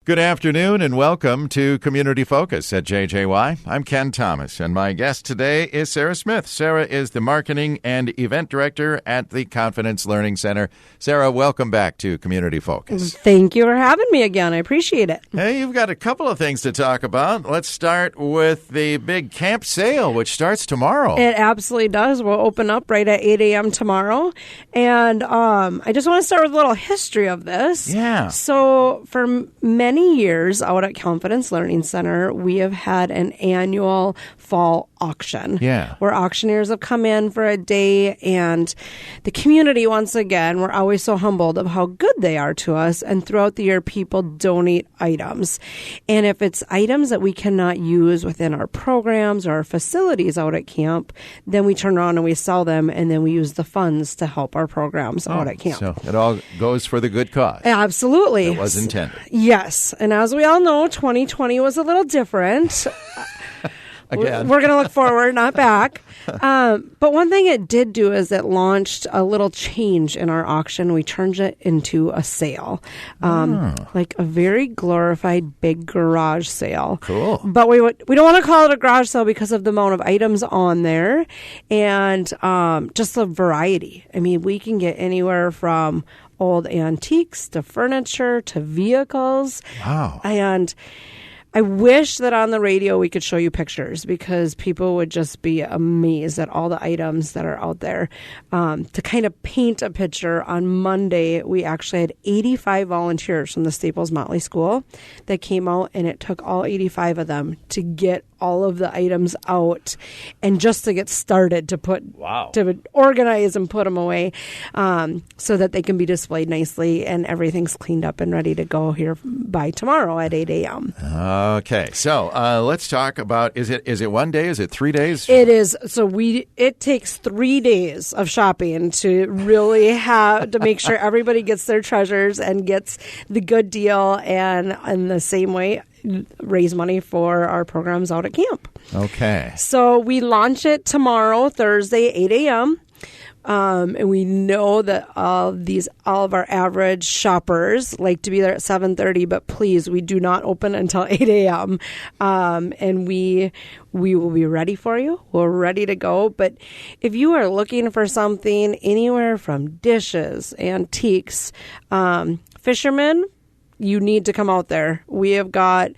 Good afternoon and welcome to Community Focus at JJY. I'm Ken Thomas, and my guest today is Sarah Smith. Sarah is the Marketing and Event Director at the Confidence Learning Center. Sarah, welcome back to Community Focus. Thank you for having me again. I appreciate it. Hey, you've got a couple of things to talk about. Let's start with the big camp sale, which starts tomorrow. It absolutely does. We'll open up right at 8 a.m. tomorrow. And I just want to start with a little history of this. Yeah. So for many years out at Confidence Learning Center, we have had an annual fall auction. Yeah. Where auctioneers have come in for a day, and the community, once again, we're always so humbled of how good they are to us. And throughout the year, people donate items. And if it's items that we cannot use within our programs or our facilities out at camp, then we turn around and we sell them, and then we use the funds to help our programs out at camp. So it all goes for the good cause. Absolutely. It was intended. Yes. And as we all know, 2020 was a little different. Again. We're going to look forward, not back. But one thing it did do is it launched a little change in our auction. We turned it into a sale, like a very glorified big garage sale. Cool. But we don't want to call it a garage sale because of the amount of items on there and just the variety. I mean, we can get anywhere from old antiques to furniture to vehicles. Wow. And I wish that on the radio we could show you pictures because people would just be amazed at all the items that are out there. To kind of paint a picture, on Monday, we actually had 85 volunteers from the Staples Motley School that came out, and it took all 85 of them to get all of the items out and just to get started to to organize and put them away so that they can be displayed nicely and everything's cleaned up and ready to go here by tomorrow at 8 a.m. Okay, so let's talk about, is it 1 day? Is it 3 days? It is. So it takes 3 days of shopping to really have to make sure everybody gets their treasures and gets the good deal, and in the same way raise money for our programs out at camp. Okay. So we launch it tomorrow, Thursday, 8 a.m. And we know that all of our average shoppers like to be there at 7:30, but please, we do not open until 8 a.m. And we will be ready for you. We're ready to go. But if you are looking for something anywhere from dishes, antiques, fishermen, you need to come out there. We have got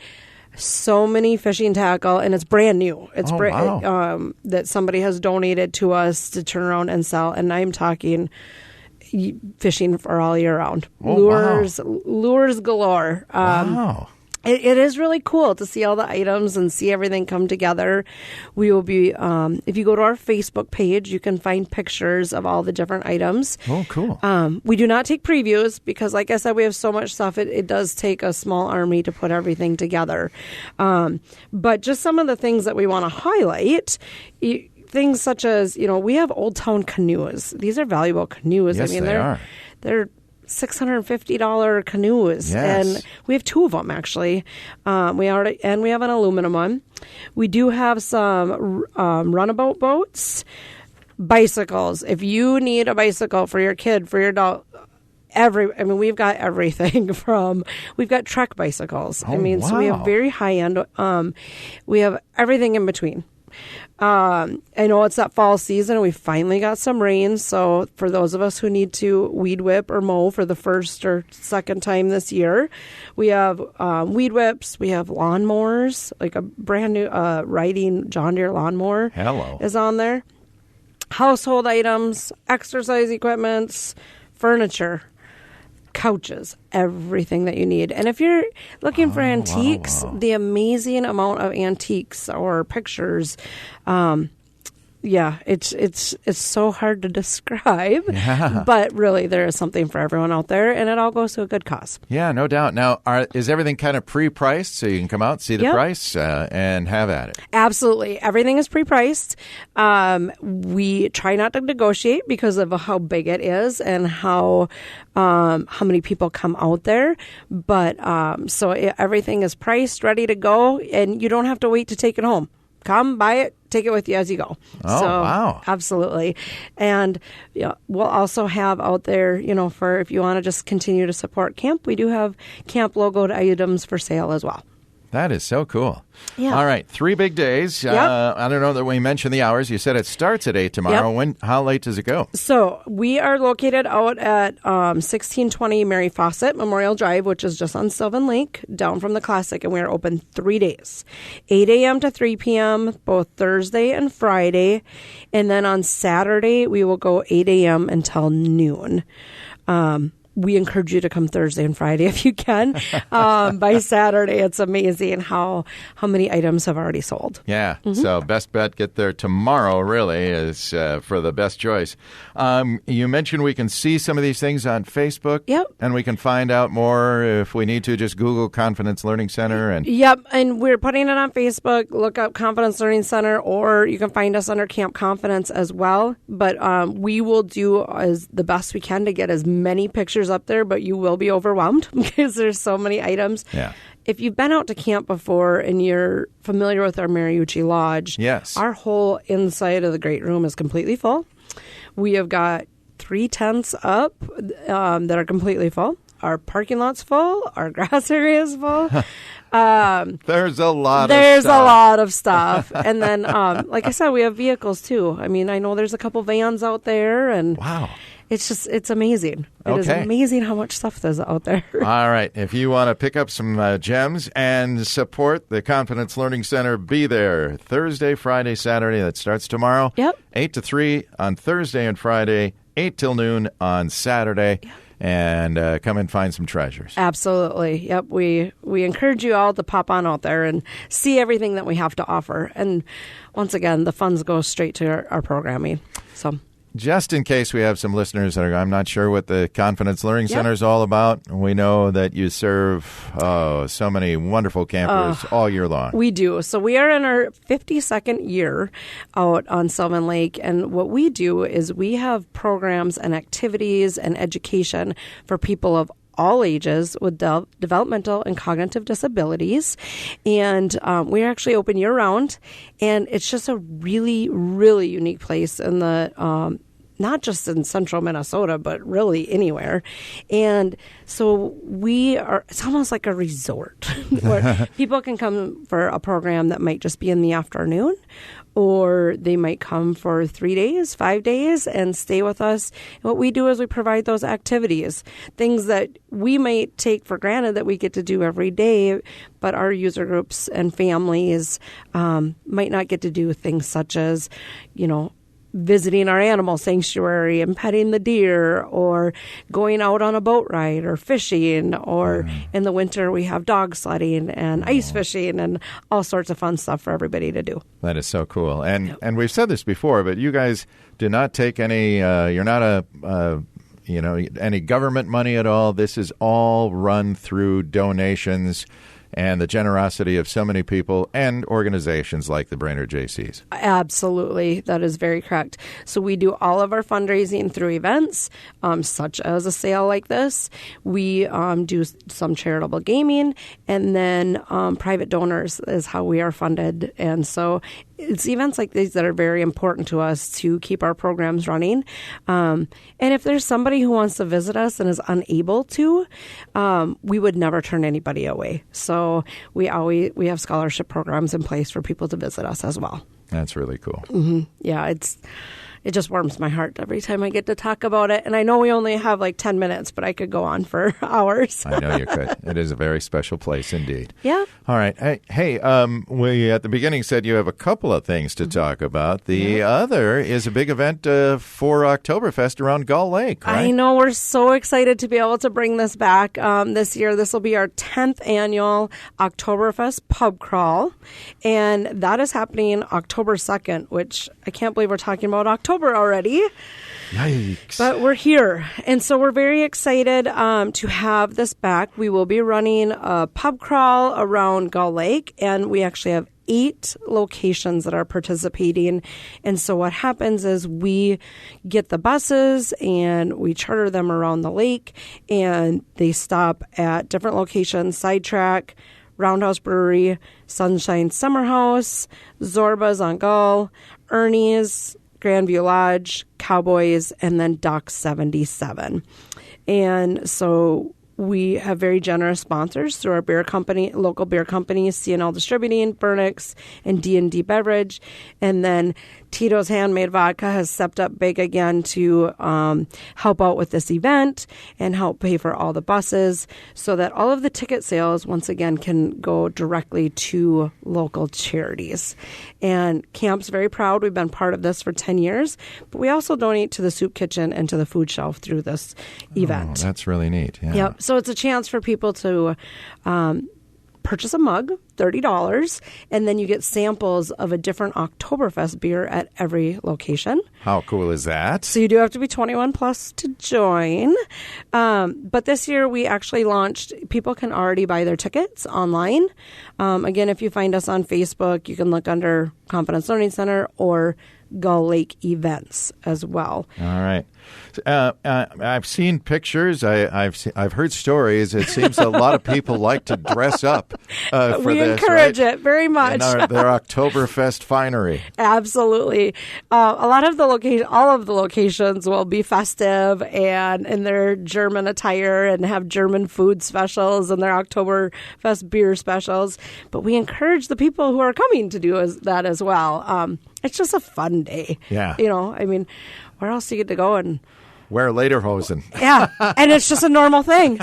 so many fishing tackle, and it's brand new. It's wow. That somebody has donated to us to turn around and sell. And I'm talking fishing for all year round. Lures galore. Wow. It is really cool to see all the items and see everything come together. We will be, if you go to our Facebook page, you can find pictures of all the different items. Oh, cool. We do not take previews because, like I said, we have so much stuff. It does take a small army to put everything together. But just some of the things that we want to highlight, things such as, we have Old Town canoes. These are valuable canoes. Yes, they are. They're $650 canoes, yes. And we have two of them actually. We have an aluminum one. We do have some runabout boats, bicycles. If you need a bicycle for your kid, for your dog, we've got everything we've got trek bicycles. Oh, wow. So we have very high end. We have everything in between. I know it's that fall season. We finally got some rain. So for those of us who need to weed whip or mow for the first or second time this year, we have weed whips. We have lawnmowers, like a brand new riding John Deere lawnmower. Hello. Is on there. Household items, exercise equipments, furniture, couches, everything that you need. And if you're looking for antiques, the amazing amount of antiques or pictures, it's so hard to describe. Yeah. But really, there is something for everyone out there, and it all goes to a good cause. Yeah, no doubt. Now, is everything kind of pre-priced so you can come out, see the price, and have at it? Absolutely. Everything is pre-priced. We try not to negotiate because of how big it is and how many people come out there. But everything is priced, ready to go, and you don't have to wait to take it home. Come, buy it, take it with you as you go. Oh, so, wow. Absolutely. And we'll also have out there, for if you want to just continue to support camp, we do have camp logoed items for sale as well. That is so cool. Yeah. All right, 3 big days. Yep. I don't know that we mentioned the hours. You said it starts at 8 tomorrow. Yep. How late does it go? So we are located out at 1620 Mary Fawcett Memorial Drive, which is just on Sylvan Lake, down from the Classic, and we are open 3 days, 8 a.m. to 3 p.m., both Thursday and Friday. And then on Saturday, we will go 8 a.m. until noon. We encourage you to come Thursday and Friday if you can. By Saturday, it's amazing how many items have already sold. Yeah, So best bet, get there tomorrow, really, is for the best choice. You mentioned we can see some of these things on Facebook. Yep. And we can find out more if we need to. Just Google Confidence Learning Center. Yep, and we're putting it on Facebook. Look up Confidence Learning Center, or you can find us under Camp Confidence as well. But we will do as the best we can to get as many pictures up there, but you will be overwhelmed because there's so many items. Yeah. If you've been out to camp before and you're familiar with our Mariucci Lodge, yes, our whole inside of the great room is completely full. We have got 3 tents up that are completely full. Our parking lot's full. Our grass area is full. There's a lot of stuff. And then, like I said, we have vehicles too. I mean, I know there's a couple vans out there, and wow. It's amazing. It is amazing how much stuff there's out there. All right. If you want to pick up some gems and support the Confidence Learning Center, be there Thursday, Friday, Saturday. That starts tomorrow. Yep. 8 to 3 on Thursday and Friday, 8 till noon on Saturday. Yep. And come and find some treasures. Absolutely. Yep. We encourage you all to pop on out there and see everything that we have to offer. And once again, the funds go straight to our programming. So just in case we have some listeners that are, I'm not sure what the Confidence Learning Center is all about. We know that you serve so many wonderful campers all year long. We do. So we are in our 52nd year out on Sylvan Lake. And what we do is we have programs and activities and education for people of all ages with developmental and cognitive disabilities. And we're actually open year-round. And it's just a really, really unique place in the not just in central Minnesota, but really anywhere. And so it's almost like a resort where people can come for a program that might just be in the afternoon, or they might come for 3 days, 5 days, and stay with us. And what we do is we provide those activities, things that we might take for granted that we get to do every day, but our user groups and families might not get to do things such as, visiting our animal sanctuary and petting the deer, or going out on a boat ride or fishing, or in the winter we have dog sledding and ice fishing and all sorts of fun stuff for everybody to do. That is so cool. And and we've said this before, but you guys do not take any, you're not any government money at all. This is all run through donations and the generosity of so many people and organizations like the Brainerd JCs. Absolutely. That is very correct. So we do all of our fundraising through events, such as a sale like this. We do some charitable gaming, and then private donors is how we are funded. And so it's events like these that are very important to us to keep our programs running. And if there's somebody who wants to visit us and is unable to, we would never turn anybody away. So we have scholarship programs in place for people to visit us as well. That's really cool. Mm-hmm. Yeah, it just warms my heart every time I get to talk about it. And I know we only have like 10 minutes, but I could go on for hours. I know you could. It is a very special place indeed. Yeah. All right. Hey, we at the beginning said you have a couple of things to talk about. The other is a big event for Oktoberfest around Gull Lake, right? I know. We're so excited to be able to bring this back this year. This will be our 10th annual Oktoberfest pub crawl. And that is happening October 2nd, which I can't believe we're talking about October already. Yikes. But we're here. And so we're very excited to have this back. We will be running a pub crawl around Gull Lake, and we actually have 8 locations that are participating. And so what happens is we get the buses and we charter them around the lake, and they stop at different locations, sidetrack, Roundhouse Brewery, Sunshine Summer House, Zorba's on Gull, Ernie's, Grandview Lodge, Cowboys, and then Dock 77. And so we have very generous sponsors through our beer company, local beer companies, C&L Distributing, Burnix, and D&D Beverage. And then Tito's Handmade Vodka has stepped up big again to help out with this event and help pay for all the buses so that all of the ticket sales, once again, can go directly to local charities. And Camp's very proud. We've been part of this for 10 years, but we also donate to the soup kitchen and to the food shelf through this event. Oh, that's really neat. Yeah. Yep. So it's a chance for people to purchase a mug, $30, and then you get samples of a different Oktoberfest beer at every location. How cool is that? So you do have to be 21 plus to join. But this year we actually launched, people can already buy their tickets online. Again, if you find us on Facebook, you can look under Confidence Learning Center or Gull Lake Events as well. All right. I've seen pictures. I've heard stories. It seems a lot of people like to dress up for we this. Encourage right? it very much. In their Oktoberfest finery. Absolutely. A lot of all of the locations will be festive and in their German attire and have German food specials and their Oktoberfest beer specials. But we encourage the people who are coming to do that as well. It's just a fun day. Yeah. I mean, where else do you get to go and wear lederhosen? Yeah, and it's just a normal thing.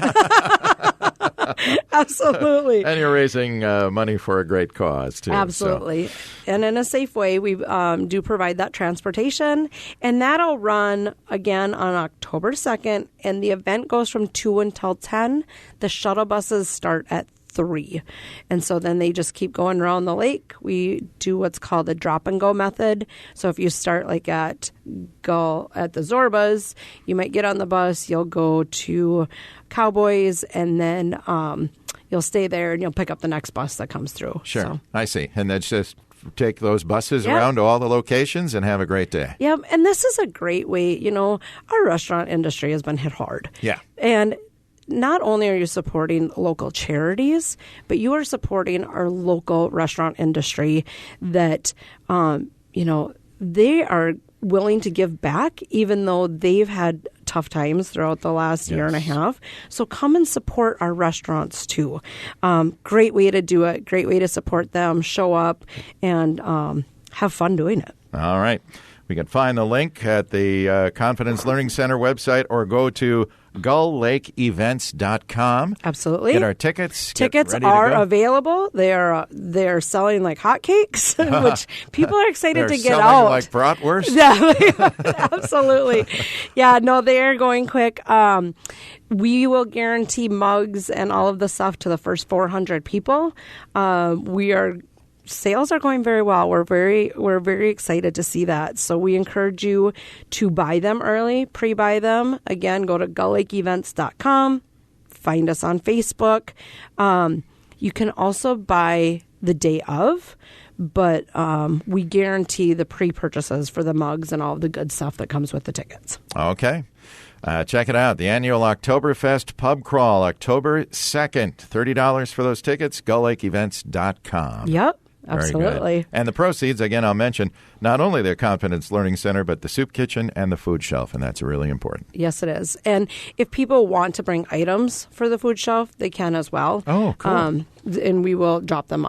Absolutely. And you're raising money for a great cause, too. Absolutely. So. And in a safe way, we do provide that transportation. And that'll run, again, on October 2nd. And the event goes from 2 until 10. The shuttle buses start at 3. And so then they just keep going around the lake. We do what's called a drop and go method. So if you start like at the Zorbas, you might get on the bus, you'll go to Cowboys, and then you'll stay there and you'll pick up the next bus that comes through. Sure. So. I see. And that's just take those buses around to all the locations and have a great day. Yeah. And this is a great way, our restaurant industry has been hit hard. Yeah. And not only are you supporting local charities, but you are supporting our local restaurant industry that, they are willing to give back, even though they've had tough times throughout the last year and a half. So come and support our restaurants, too. Great way to do it. Great way to support them, show up, and have fun doing it. All right. We can find the link at the Confidence Learning Center website or go to GullLakeEvents.com. Absolutely. Get our tickets. Tickets are available. They're selling like hotcakes, which people are excited to get out. Like bratwurst? Yeah, absolutely. Yeah, no, they are going quick. We will guarantee mugs and all of the stuff to the first 400 people. Sales are going very well. We're very excited to see that. So we encourage you to buy them early, pre-buy them. Again, go to GullLakeEvents.com. Find us on Facebook. You can also buy the day of, but we guarantee the pre-purchases for the mugs and all of the good stuff that comes with the tickets. Okay. Check it out. The annual Oktoberfest Pub Crawl, October 2nd. $30 for those tickets, GullLakeEvents.com. Yep. Absolutely. And the proceeds, again, I'll mention, not only the Confidence Learning Center, but the Soup Kitchen and the Food Shelf, and that's really important. Yes, it is. And if people want to bring items for the food shelf, they can as well. Oh, cool. And we will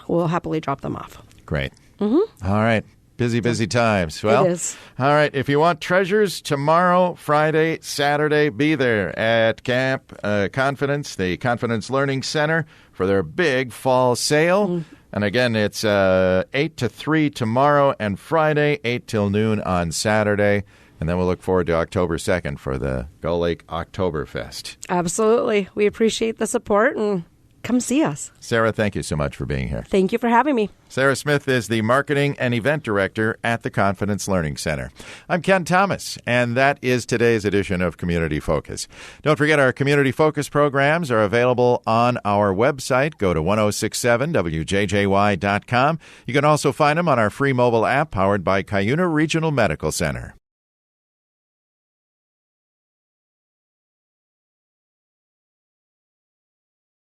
we'll happily drop them off. Great. Mm-hmm. All right. Busy times. Well, it is. All right. If you want treasures tomorrow, Friday, Saturday, be there at Camp Confidence, the Confidence Learning Center, for their big fall sale. Mm-hmm. And again, it's 8 to 3 tomorrow and Friday, 8 till noon on Saturday. And then we'll look forward to October 2nd for the Gull Lake Oktoberfest. Absolutely. We appreciate the support and come see us. Sarah, thank you so much for being here. Thank you for having me. Sarah Smith is the Marketing and Event Director at the Confidence Learning Center. I'm Ken Thomas, and that is today's edition of Community Focus. Don't forget our Community Focus programs are available on our website. Go to 1067wjjy.com. You can also find them on our free mobile app powered by Cuyuna Regional Medical Center.